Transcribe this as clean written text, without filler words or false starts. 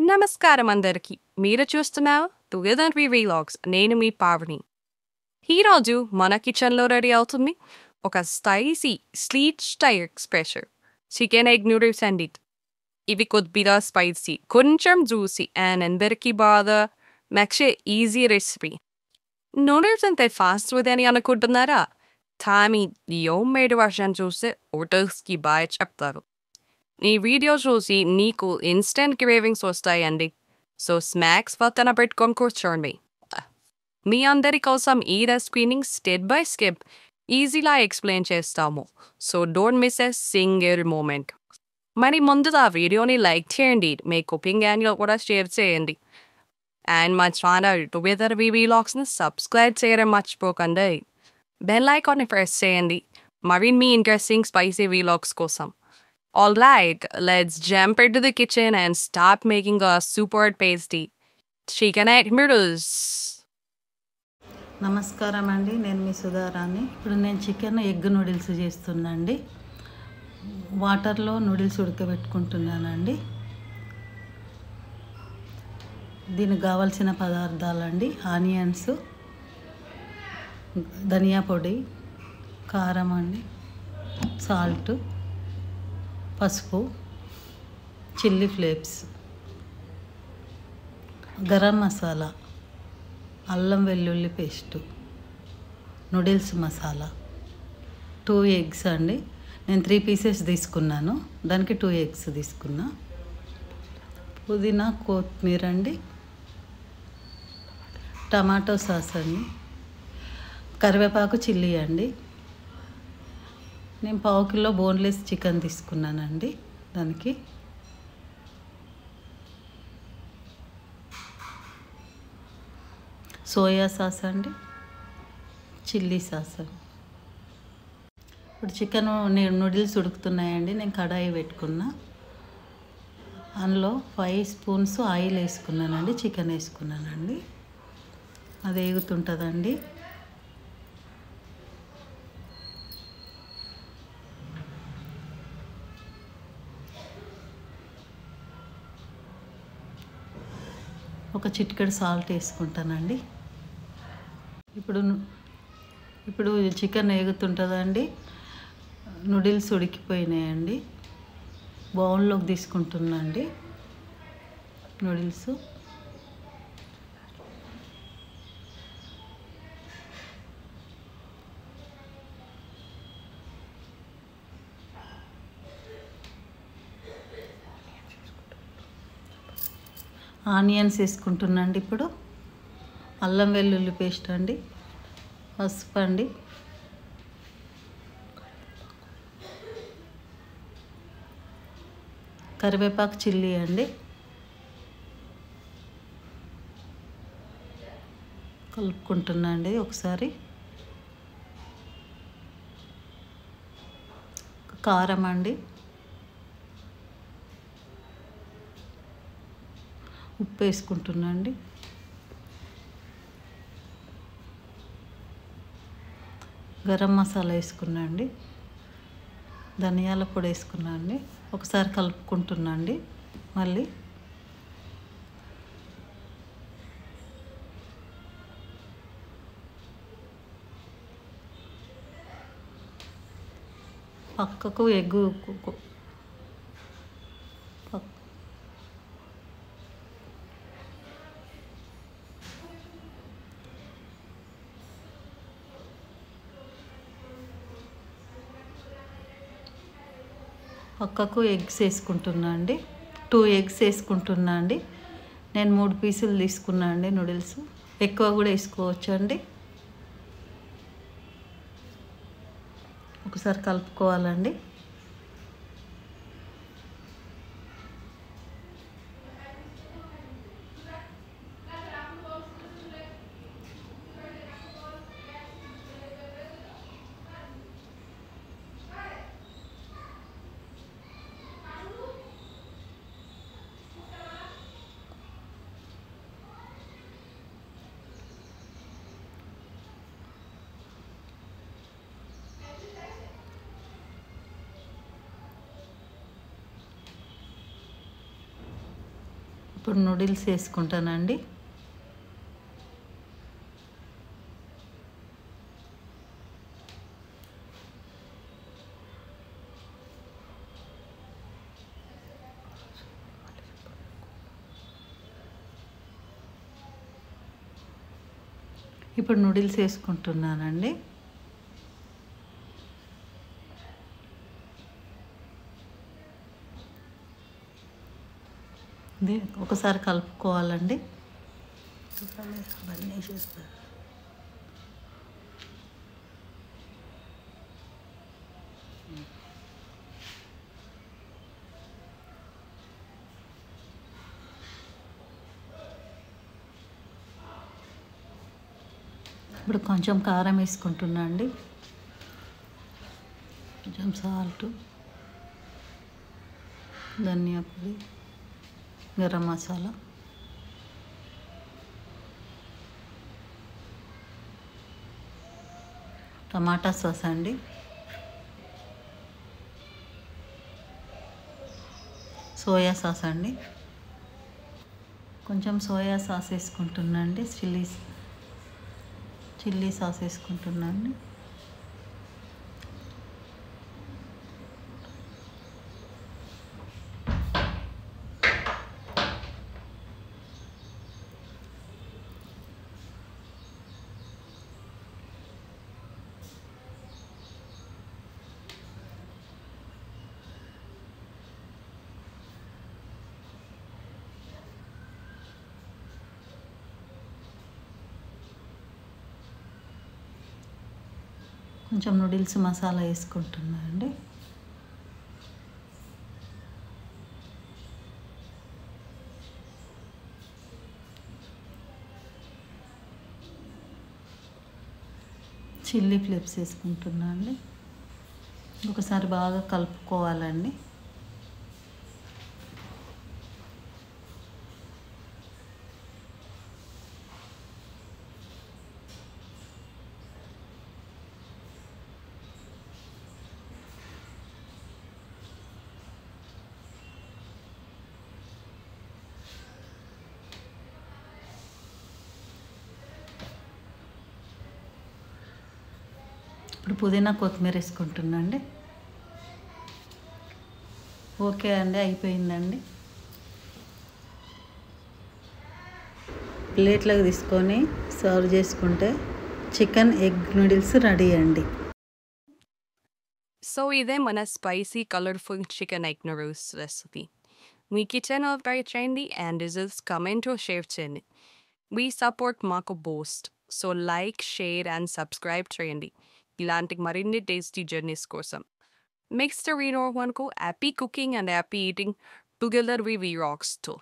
నమస్కారం అందరికి. మీరు చూస్తున్నారు టుగెదర్ వీలాగ్స్. నేను మీ పావని. ఈరోజు మన కిచెన్లో రెడీ అవుతుంది ఒక స్లీట్ స్టైల్ ఎక్స్ప్రెషర్ చికెన్ ఎగ్ నూడిల్స్ అండి. ఇవి కొద్దిగా స్పైసీ, కొంచెం జ్యూసీ అండ్ అందరికీ బాగా నచ్చే ఈజీ రెసిపీ. నూడిల్స్ అంతే ఫాస్ట్ అని అనుకుంటున్నారా? కానీ ఈ హోమ్ మేడ్ వర్షన్ చూస్తే హోటల్స్కి బాగా చెప్తారు. ఈ వీడియో చూసి నీకు ఇన్స్టెంట్ క్రేవింగ్స్ వస్తాయండి. సో స్నాక్స్ పక్కన పెట్టుకొని కూర్చోండి. మీ అందరి కోసం ఈ రెసిపీని స్టెప్ బై స్టెప్ ఈజీగా ఎక్స్ప్లెయిన్ చేస్తాము. So don't miss a single moment. మరి ముందుగా వీడియోని లైక్ చేయండి, మీ కుకింగ్ యాంగిల్ కూడా షేర్ చేయండి. అండ్ మా ఛానల్ టుగెదర్ వీలాగ్స్ని సబ్స్క్రైబ్ చేయడం మర్చిపోకండి. బెల్ ఐకాన్ని ప్రెస్ చేయండి మరిన్ని ఇంట్రెస్టింగ్ స్పైసీ వీలాగ్స్ కోసం. Alright, let's jump into the kitchen and start making a super tasty chicken egg noodles. నమస్కారం అండి, నేను మీ సుధారాణి. ఇప్పుడు నేను చికెన్ ఎగ్ నూడిల్స్ చేస్తున్నానండి. వాటర్లో నూడిల్స్ ఉడకబెట్టుకుంటున్నానండి. దీనికి కావాల్సిన పదార్థాలండి: ఆనియన్స్, ధనియా పొడి, కారం అండి, సాల్ట్, పసుపు, చిల్లీ ఫ్లేక్స్, గరం మసాలా, అల్లం వెల్లుల్లి పేస్టు, నూడిల్స్ మసాలా, 2 ఎగ్స్ అండి. నేను 3 పీసెస్ తీసుకున్నాను, దానికి 2 ఎగ్స్ తీసుకున్నా. పుదీనా, కొత్తిమీర అండి, టమాటో సాస్ అండి, కరివేపాకు, చిల్లీ అండి. నేను 1/2 కిలో బోన్లెస్ చికెన్ తీసుకున్నానండి. దానికి సోయా సాస్ అండి, చిల్లీ సాస్ అండి. ఇప్పుడు చికెన్ నూడిల్స్ ఉడుకుతున్నాయండి. నేను కడాయి పెట్టుకున్నా, అందులో 5 స్పూన్స్ ఆయిల్ వేసుకున్నానండి. చికెన్ వేసుకున్నానండి, అది వేగుతుంటుందండి. ఒక చిటికెడు సాల్ట్ వేసుకుంటానండి. ఇప్పుడు చికెన్ వేగుతుంటుందండి. నూడిల్స్ ఉడికిపోయినాయండి. బౌల్లోకి తీసుకుంటున్నాండి నూడిల్స్. ఆనియన్స్ వేసుకుంటున్నాండి. ఇప్పుడు అల్లం వెల్లుల్లి పేస్ట్ అండి, పసుపు అండి, కరివేపాకు, చిల్లీ అండి. కలుపుకుంటున్నాండి ఒకసారి. కారం అండి, ఉప్పు వేసుకుంటున్నా అండి. గరం మసాలా వేసుకున్నా అండి, ధనియాల పొడి వేసుకున్నా అండి. ఒకసారి కలుపుకుంటున్నా అండి. మళ్ళీ పక్కకు ఎగ్గు పక్కకు ఎగ్స్ వేసుకుంటున్నా అండి. 2 ఎగ్స్ వేసుకుంటున్నా అండి. నేను 3 పీసులు తీసుకున్నా అండి నూడిల్స్. ఎక్కువ కూడా వేసుకోవచ్చు అండి. ఒకసారి కలుపుకోవాలండి. ఇప్పుడు నూడిల్స్ వేసుకుంటానండి. ఇప్పుడు నూడిల్స్ వేసుకుంటున్నానండి. ఇది ఒకసారి కలుపుకోవాలండి. అవన్నీ చేస్తారు. ఇప్పుడు కొంచెం కారం వేసుకుంటున్నా అండి, కొంచెం సాల్ట్, ధనియా పొడి, గరం మసాలా, టమాటా సాస్ అండి, సోయా సాస్ అండి, కొంచెం సోయా సాస్ వేసుకుంటున్నా అండి, చిల్లీ సాస్ వేసుకుంటున్నా అండి. కొంచెం నూడిల్స్ మసాలా వేసుకుంటున్నా అండి. చిల్లీ ఫ్లేక్స్ వేసుకుంటున్నా అండి. ఒకసారి బాగా కలుపుకోవాలండి. ఇప్పుడు పుదీనా కొత్తిమీర వేసుకుంటున్నా అండి. ఓకే అండి, అయిపోయిందండి. ప్లేట్లోకి తీసుకొని సర్వ్ చేసుకుంటే చికెన్ ఎగ్ నూడిల్స్ రెడీ అండి. సో ఇదే మన spicy colourful chicken egg noodles recipe. మీ కిచెన్ ట్రై చేయండి అండ్ రిజల్ట్స్ కమెంట్ షేర్ చేయండి. మీ సపోర్ట్ మాకు boost. So like, share and subscribe చేయండి ఇలాంటి మరిన్ని టేస్టీ జర్నీస్ కోసం. Makes the reader one go happy cooking and happy eating. Together we rocks too.